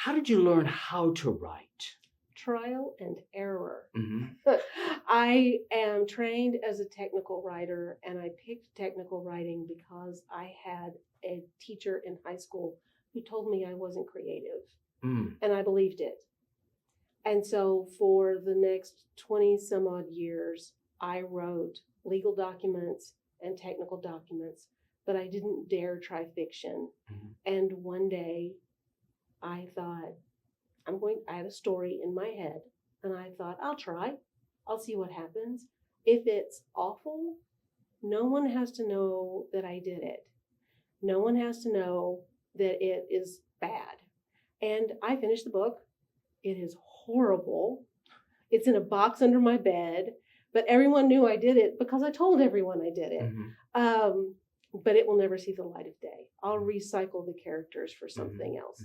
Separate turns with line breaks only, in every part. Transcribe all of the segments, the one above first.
how did you learn how to write?
Trial and error.
Mm-hmm.
I am trained as a technical writer, and I picked technical writing because I had a teacher in high school who told me I wasn't creative, and I believed it. And so for the next 20 some odd years, I wrote legal documents and technical documents, but I didn't dare try fiction. And one day I thought, I had a story in my head, and I thought, I'll try. I'll see what happens. If it's awful, no one has to know that I did it. No one has to know that it is bad. And I finished the book. It is horrible. It's in a box under my bed, but everyone knew I did it because I told everyone I did it. But it will never see the light of day. I'll recycle the characters for something else.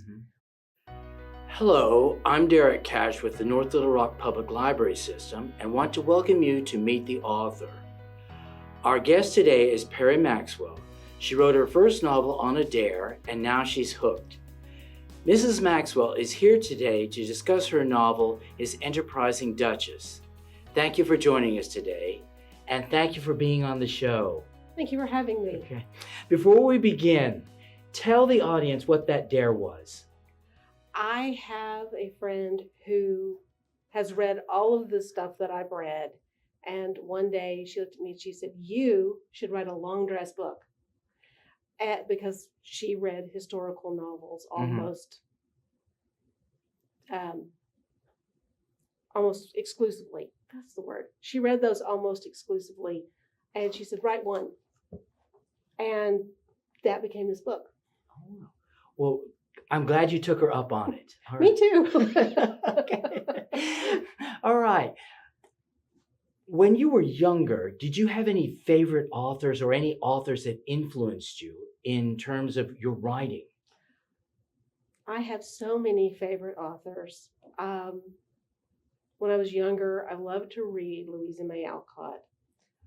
Hello, I'm Derek Cash with the North Little Rock Public Library System and want to welcome you to Meet the Author. Our guest today is Peri Maxwell. She wrote her first novel on a dare, and now she's hooked. Mrs. Maxwell is here today to discuss her novel, Enterprising Duchess. Thank you for joining us today, and thank you for being on the show.
Thank you for having me.
Okay. Before we begin, tell the audience what that dare was.
I have a friend who has read all of the stuff that I've read. And one day she looked at me and she said, you should write a long dress book. Because she read historical novels almost exclusively. That's the word. She read those almost exclusively. And she said, write one. And that became this book.
Oh. Well, I'm glad you took her up on it.
Right. Me too.
Okay. All right. When you were younger, did you have any favorite authors or any authors that influenced you in terms of your writing?
I have so many favorite authors. When I was younger, I loved to read Louisa May Alcott.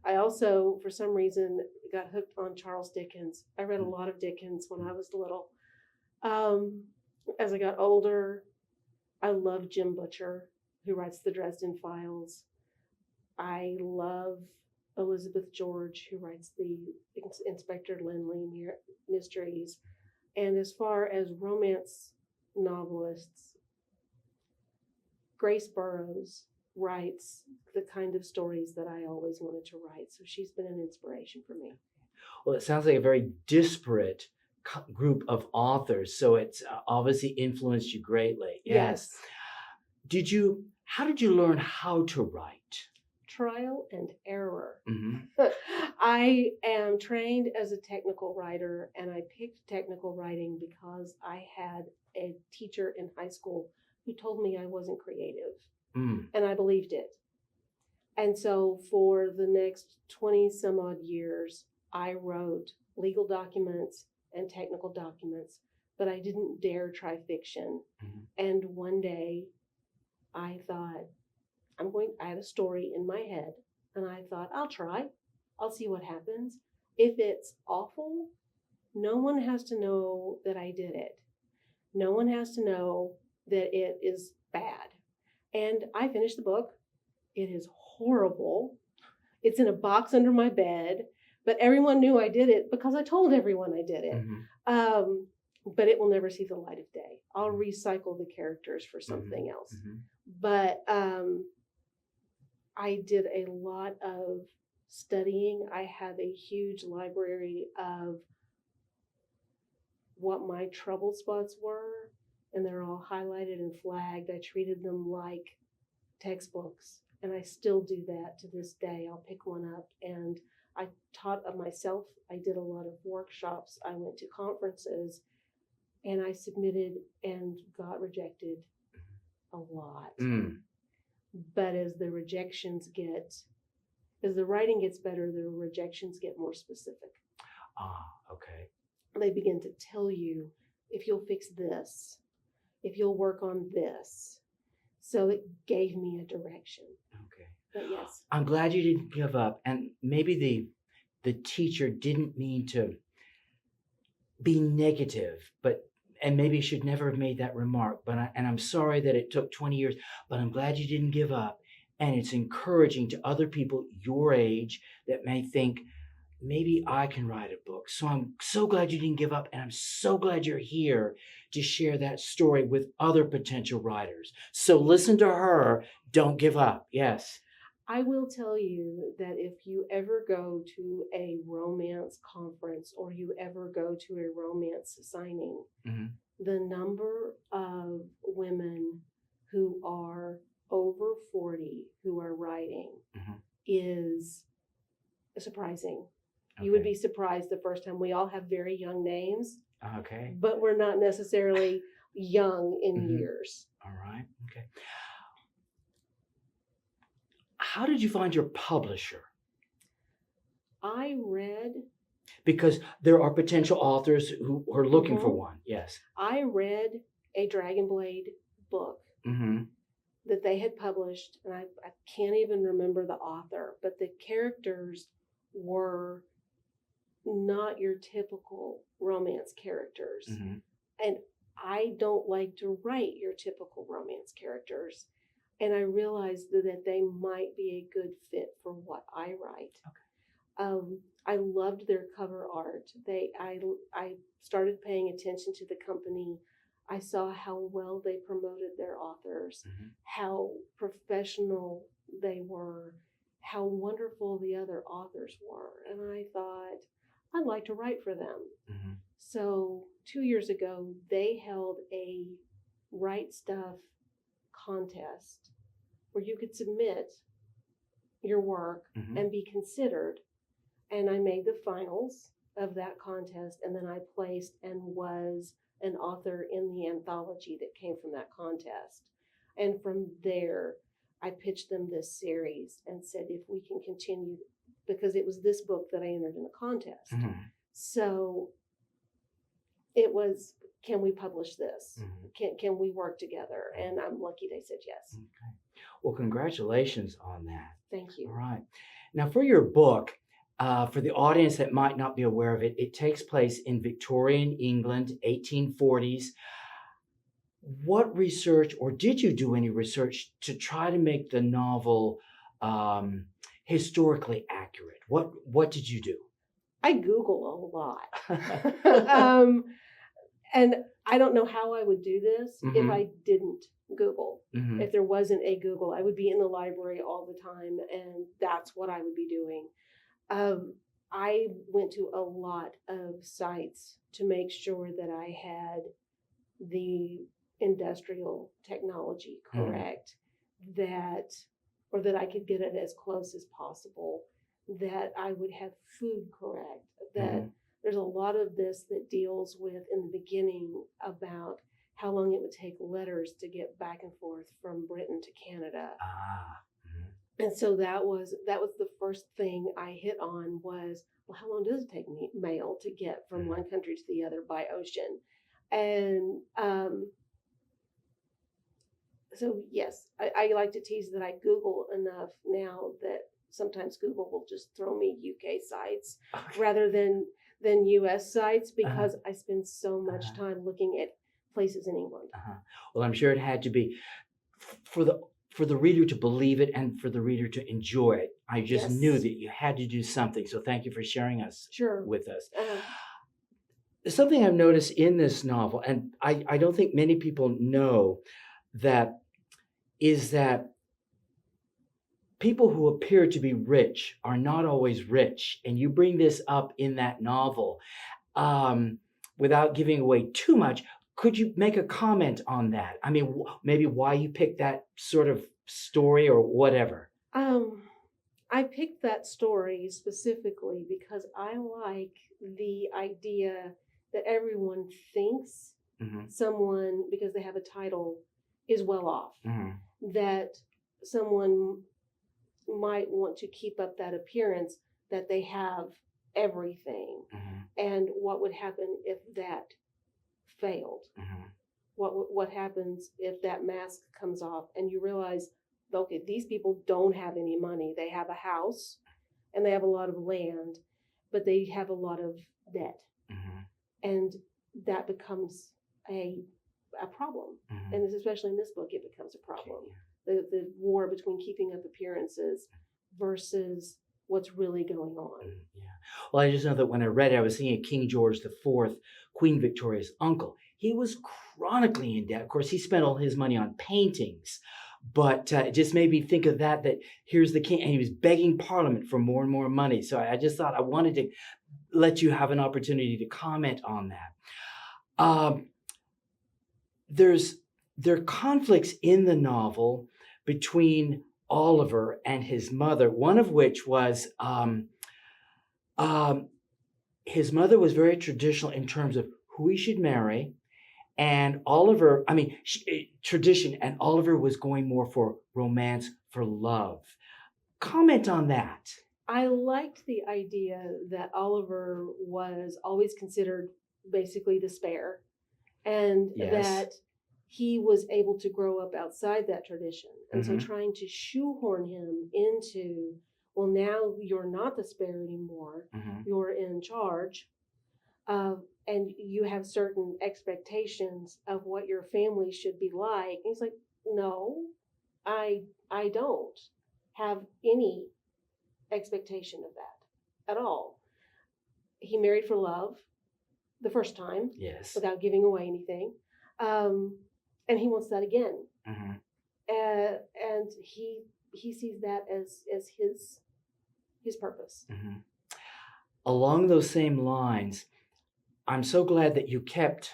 I also, for some reason, got hooked on Charles Dickens. I read a lot of Dickens when I was little. As I got older, I love Jim Butcher, who writes the Dresden Files. I love Elizabeth George, who writes the Inspector Lynley mysteries. And as far as romance novelists, Grace Burroughs writes the kind of stories that I always wanted to write. So she's been an inspiration for me.
Well, it sounds like a very disparate group of authors, so it's obviously influenced you greatly.
Yes.
How did you learn how to write?
Trial and error. I am trained as a technical writer, and I picked technical writing because I had a teacher in high school who told me I wasn't creative, and I believed it. And so for the next 20 some odd years, I wrote legal documents and technical documents, but I didn't dare try fiction. And one day I thought, I had a story in my head, and I thought, I'll try. I'll see what happens. If it's awful, no one has to know that I did it. No one has to know that it is bad. And I finished the book. It is horrible. It's in a box under my bed, but everyone knew I did it because I told everyone I did it. But it will never see the light of day. I'll recycle the characters for something else. But I did a lot of studying. I have a huge library of what my trouble spots were, and they're all highlighted and flagged. I treated them like textbooks, and I still do that to this day. I'll pick one up, and I taught of myself. I did a lot of workshops. I went to conferences, and I submitted and got rejected a lot. But as the writing gets better, the rejections get more specific.
Okay.
They begin to tell you, if you'll fix this, if you'll work on this. So it gave me a direction.
Okay.
But yes.
I'm glad you didn't give up. And maybe the teacher didn't mean to be negative, but and maybe should never have made that remark, and I'm sorry that it took 20 years, but I'm glad you didn't give up. And it's encouraging to other people your age that may think, maybe I can write a book. So I'm so glad you didn't give up, and I'm so glad you're here to share that story with other potential writers. So listen to her. Don't give up. Yes.
I will tell you that if you ever go to a romance conference or you ever go to a romance signing, the number of women who are over 40 who are writing is surprising.
Okay.
You would be surprised the first time. We all have very young names.
Okay.
But we're not necessarily young in years.
All right. Okay. How did you find your publisher?
I read.
Because there are potential authors who are looking for one. Yes.
I read a Dragonblade book that they had published, and I can't even remember the author, but the characters were not your typical romance characters. And I don't like to write your typical romance characters. And I realized that they might be a good fit for what I write. Okay. I loved their cover art. I started paying attention to the company. I saw how well they promoted their authors, how professional they were, how wonderful the other authors were. And I thought, I'd like to write for them. So 2 years ago, they held a Write Stuff contest where you could submit your work and be considered. And I made the finals of that contest, and then I placed and was an author in the anthology that came from that contest. And from there, I pitched them this series and said, if we can continue, because it was this book that I entered in the contest. So it was, can we publish this? Can we work together? And I'm lucky they said yes.
Okay. Well, congratulations on that.
Thank you.
All right. Now, for your book, for the audience that might not be aware of it, it takes place in Victorian England, 1840s. What research, or did you do any research to try to make the novel historically accurate? What did you do?
I Google a lot. And I don't know how I would do this if I didn't Google. If there wasn't a Google, I would be in the library all the time, and that's what I would be doing. I went to a lot of sites to make sure that I had the industrial technology correct, that I could get it as close as possible, that I would have food correct, that there's a lot of this that deals with in the beginning about how long it would take letters to get back and forth from Britain to Canada. And so that was the first thing I hit on was, well, how long does it take mail to get from one country to the other by ocean? And so, yes, I like to tease that I Google enough now that sometimes Google will just throw me UK sites rather than US sites, because I spend so much time looking at places in England.
Well, I'm sure it had to be for the reader to believe it and for the reader to enjoy it. I just knew that you had to do something. So thank you for sharing with us. Something I've noticed in this novel, and I don't think many people know that, is that people who appear to be rich are not always rich. And you bring this up in that novel. Without giving away too much, could you make a comment on that? I mean, maybe why you picked that sort of story or whatever.
I picked that story specifically because I like the idea that everyone thinks someone, because they have a title, is well off. That someone might want to keep up that appearance that they have everything. And what would happen if that failed? What happens if that mask comes off and you realize, okay, these people don't have any money. They have a house and they have a lot of land, but they have a lot of debt. And that becomes a problem.
Mhm.
And especially in this book, it becomes a problem.
Okay,
The war between keeping up appearances versus what's really going on.
yeah. Well, I just know that when I read it, I was thinking of King George IV, Queen Victoria's uncle. He was chronically in debt. Of course, he spent all his money on paintings, but it just made me think of that here's the king, and he was begging Parliament for more and more money. So I just thought I wanted to let you have an opportunity to comment on that. There are conflicts in the novel between Oliver and his mother, one of which was his mother was very traditional in terms of who he should marry. And Oliver, tradition, and Oliver was going more for romance, for love. Comment on that.
I liked the idea that Oliver was always considered basically the spare, and that he was able to grow up outside that tradition. And so trying to shoehorn him into, well, now you're not the spare anymore, you're in charge. And you have certain expectations of what your family should be like. And he's like, no, I don't have any expectation of that at all. He married for love the first time,
yes,
without giving away anything, and he wants that again. And he sees that as his purpose.
Along those same lines, I'm so glad that you kept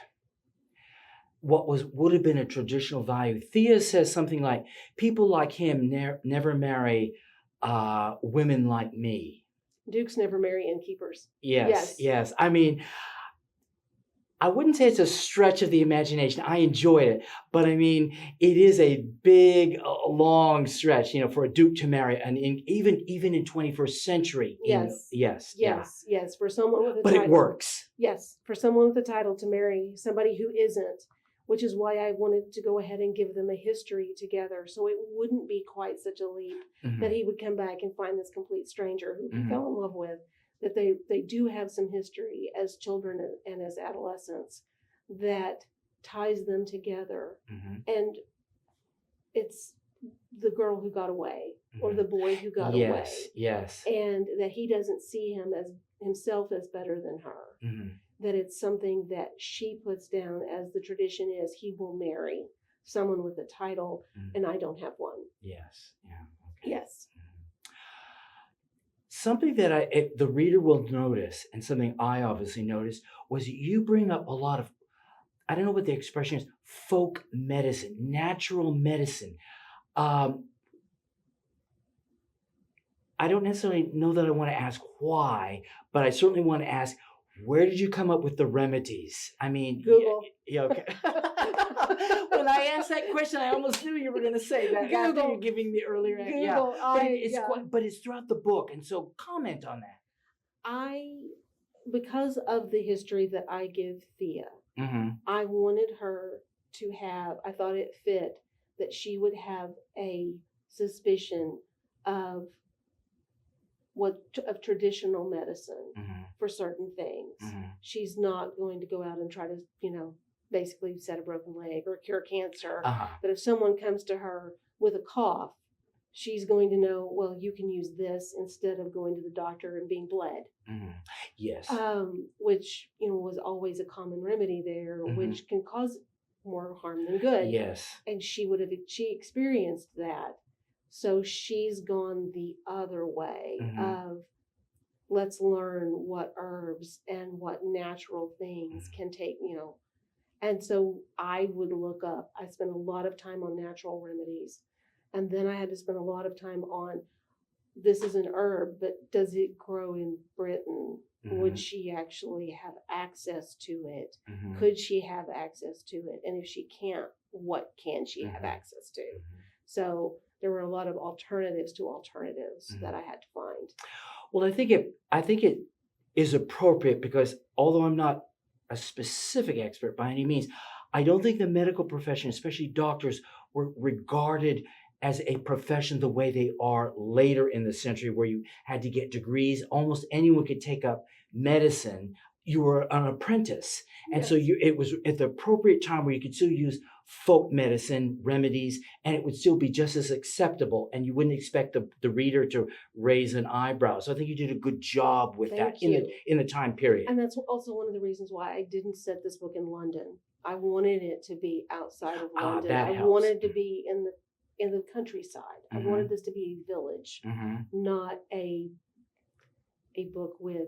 what would have been a traditional value. Thea says something like, people like him never marry women like me.
Dukes never marry innkeepers.
Yes. I mean, I wouldn't say it's a stretch of the imagination. I enjoyed it. But I mean, it is a big, long stretch, for a duke to marry. And even in 21st century.
Yes. For someone with a title.
But it works.
Yes. For someone with a title to marry somebody who isn't, which is why I wanted to go ahead and give them a history together. So it wouldn't be quite such a leap that he would come back and find this complete stranger who he fell in love with. That they do have some history as children and as adolescents that ties them together. And it's the girl who got away or the boy who got away.
Yes.
And that he doesn't see himself as better than her. That it's something that she puts down as the tradition is, he will marry someone with a title and I don't have one.
Yes. Yeah. Okay.
Yes.
Something that the reader will notice, and something I obviously noticed, was you bring up a lot of, I don't know what the expression is, folk medicine, natural medicine. I don't necessarily know that I want to ask why, but I certainly want to ask, where did you come up with the remedies? I mean,
Google.
Yeah, okay. When I asked that question, I almost knew you were going to say that.
Google.
After you giving the earlier,
Google.
But it's throughout the book, and so comment on that.
Because of the history that I give Thea, I wanted her to have. I thought it fit that she would have a suspicion of traditional medicine for certain things. She's not going to go out and try to, basically set a broken leg or cure cancer. But if someone comes to her with a cough, she's going to know, well, you can use this instead of going to the doctor and being bled.
Yes.
Which, was always a common remedy there, which can cause more harm than good.
Yes.
And she experienced that. So she's gone the other way of let's learn what herbs and what natural things can take, And so I would look up, I spent a lot of time on natural remedies. And then I had to spend a lot of time on, this is an herb, but does it grow in Britain? Would she actually have access to it? Could she have access to it? And if she can't, what can she have access to? So there were a lot of alternatives to alternatives that I had to find.
Well, I think it is appropriate because although I'm not a specific expert by any means, I don't think the medical profession, especially doctors, were regarded as a profession the way they are later in the century, where you had to get degrees. Almost anyone could take up medicine you were an apprentice. And so
Yes.
it was at the appropriate time where you could still use folk medicine remedies and it would still be just as acceptable. And you wouldn't expect the reader to raise an eyebrow. So I think you did a good job with that in the time period.
And that's also one of the reasons why I didn't set this book in London. I wanted it to be outside of London. I wanted it to be in the countryside. I wanted this to be a village, not a book with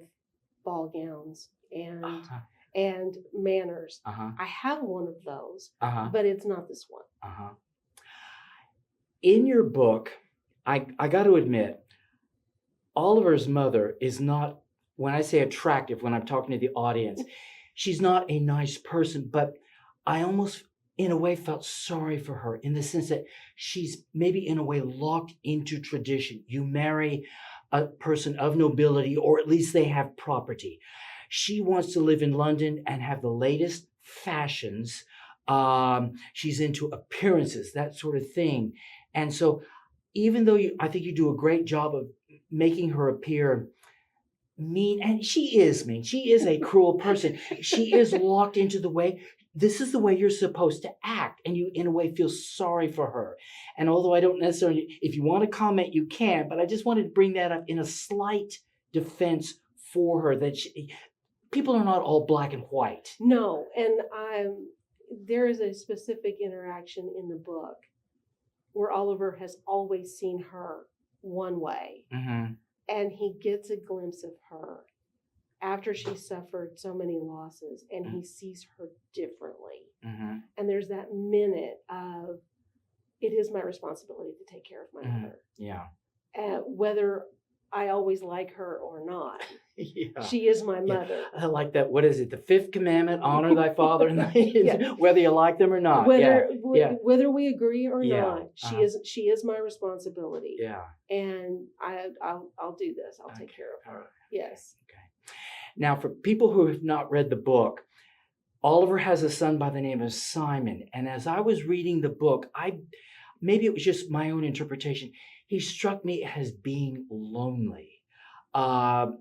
ball gowns and manners. I have one of those, but it's not this one.
In your book, I got to admit, Oliver's mother is not, when I say attractive, when I'm talking to the audience, she's not a nice person, but I almost, in a way, felt sorry for her in the sense that she's maybe in a way locked into tradition. You marry a person of nobility, or at least they have property. She wants to live in London and have the latest fashions. She's into appearances, that sort of thing. And so even though I think you do a great job of making her appear mean, and she is mean, she is a cruel person. She is locked into the way, this is the way you're supposed to act. And you, in a way, feel sorry for her. And although I don't necessarily, if you want to comment, you can, but I just wanted to bring that up in a slight defense for her, that people are not all black and white.
No, and there is a specific interaction in the book where Oliver has always seen her one way, and he gets a glimpse of her after she suffered so many losses, and he sees her differently. And there's that minute of, it is my responsibility to take care of my mother.
Yeah.
Whether I always like her or not. She is my mother.
I like that. What is it? The fifth commandment, honor thy father and thy whether you like them or not.
Whether we agree or not, she is my responsibility.
Yeah.
And I'll do this. I'll take care of her. Yes.
Okay. Now, for people who have not read the book, Oliver has a son by the name of Simon. And as I was reading the book, maybe it was just my own interpretation, he struck me as being lonely. I'll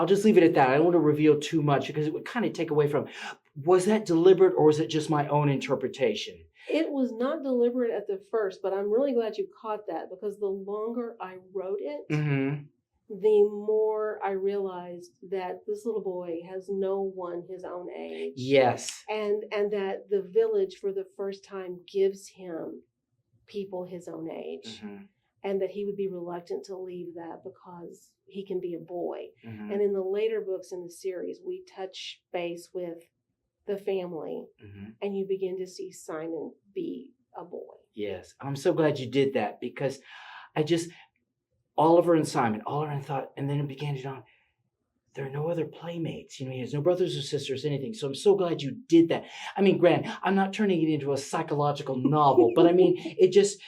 just leave it at that. I don't want to reveal too much because it would kind of take away from, was that deliberate or was it just my own interpretation?
It was not deliberate at the first, but I'm really glad you caught that, because the longer I wrote it, the more I realized that this little boy has no one his own age.
Yes.
And that the village for the first time gives him people his own age. And that he would be reluctant to leave that because he can be a boy. And in the later books in the series, we touch base with the family, and you begin to see Simon be a boy.
Yes. I'm so glad you did that, because Oliver and Simon, and then it began to dawn, there are no other playmates. He has no brothers or sisters, anything. So I'm so glad you did that. I mean, Grant, I'm not turning it into a psychological novel, but I mean, it just,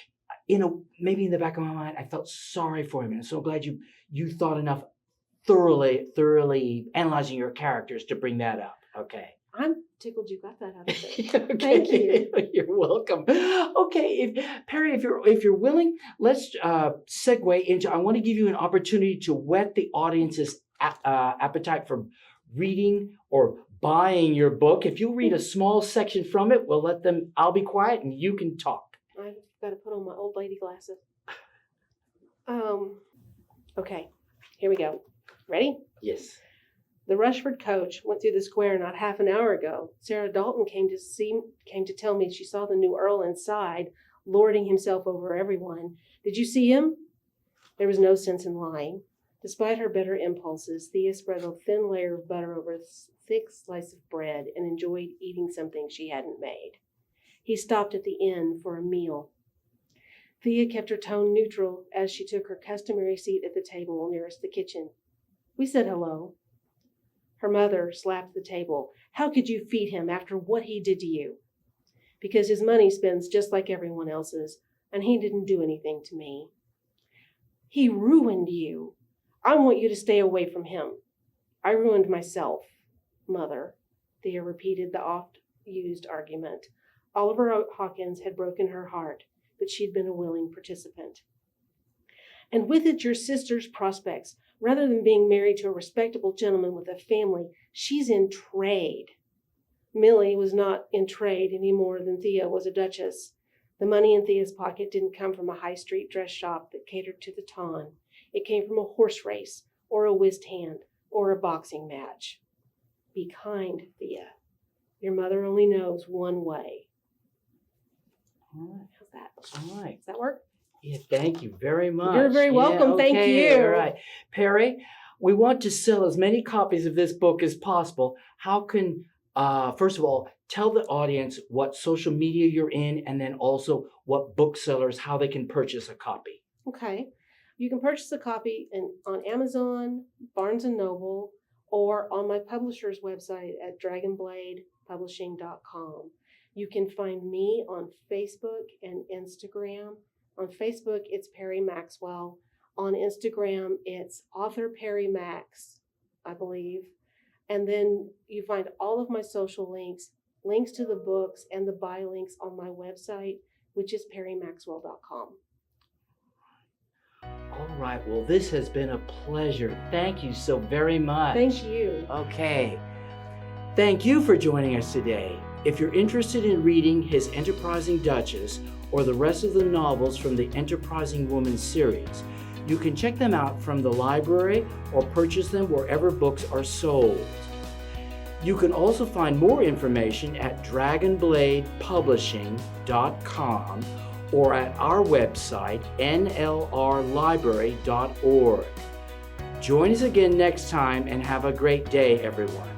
maybe in the back of my mind, I felt sorry for him. And I'm so glad you thought enough thoroughly analyzing your characters to bring that up. Okay.
I'm tickled you got that out of it.
Okay.
Thank you.
You're welcome. Okay, Peri, if you're willing, let's segue into. I want to give you an opportunity to whet the audience's appetite for reading or buying your book. If you'll read a small section from it, I'll be quiet and you can talk.
I've got to put on my old lady glasses. Okay, here we go. Ready?
Yes.
The Rushford coach went through the square not half an hour ago. Sarah Dalton came to tell me she saw the new Earl inside, lording himself over everyone. Did you see him? There was no sense in lying. Despite her better impulses, Thea spread a thin layer of butter over a thick slice of bread and enjoyed eating something she hadn't made. He stopped at the inn for a meal. Thea kept her tone neutral as she took her customary seat at the table nearest the kitchen. We said hello. Her mother slapped the table. How could you feed him after what he did to you? Because his money spends just like everyone else's, and he didn't do anything to me. He ruined you. I want you to stay away from him. I ruined myself, Mother, Thea repeated the oft-used argument. Oliver Hawkins had broken her heart, but she'd been a willing participant. and with it your sister's prospects. Rather than being married to a respectable gentleman with a family, she's in trade. Millie was not in trade any more than Thea was a duchess. The money in Thea's pocket didn't come from a high street dress shop that catered to the ton. It came from a horse race, or a whist hand, or a boxing match. Be kind, Thea. Your mother only knows one way.
All right.
How's that?
All right.
Does that work?
Yeah, thank you very much.
You're very welcome. Thank
okay,
you.
All right. Peri, we want to sell as many copies of this book as possible. How can, first of all, tell the audience what social media you're in, and then also what booksellers, how they can purchase a copy.
Okay. You can purchase a copy on Amazon, Barnes & Noble, or on my publisher's website at dragonbladepublishing.com. You can find me on Facebook and Instagram. On Facebook, it's Peri Maxwell. On Instagram, it's author Peri Max, I believe. And then you find all of my social links, links to the books, and the buy links on my website, which is perimaxwell.com.
All right. Well, this has been a pleasure. Thank you so very much.
Thank you.
Okay. Thank you for joining us today. If you're interested in reading his Enterprising Duchess or the rest of the novels from the Enterprising Woman series, you can check them out from the library or purchase them wherever books are sold. You can also find more information at dragonbladepublishing.com or at our website, nlrlibrary.org. Join us again next time and have a great day, everyone.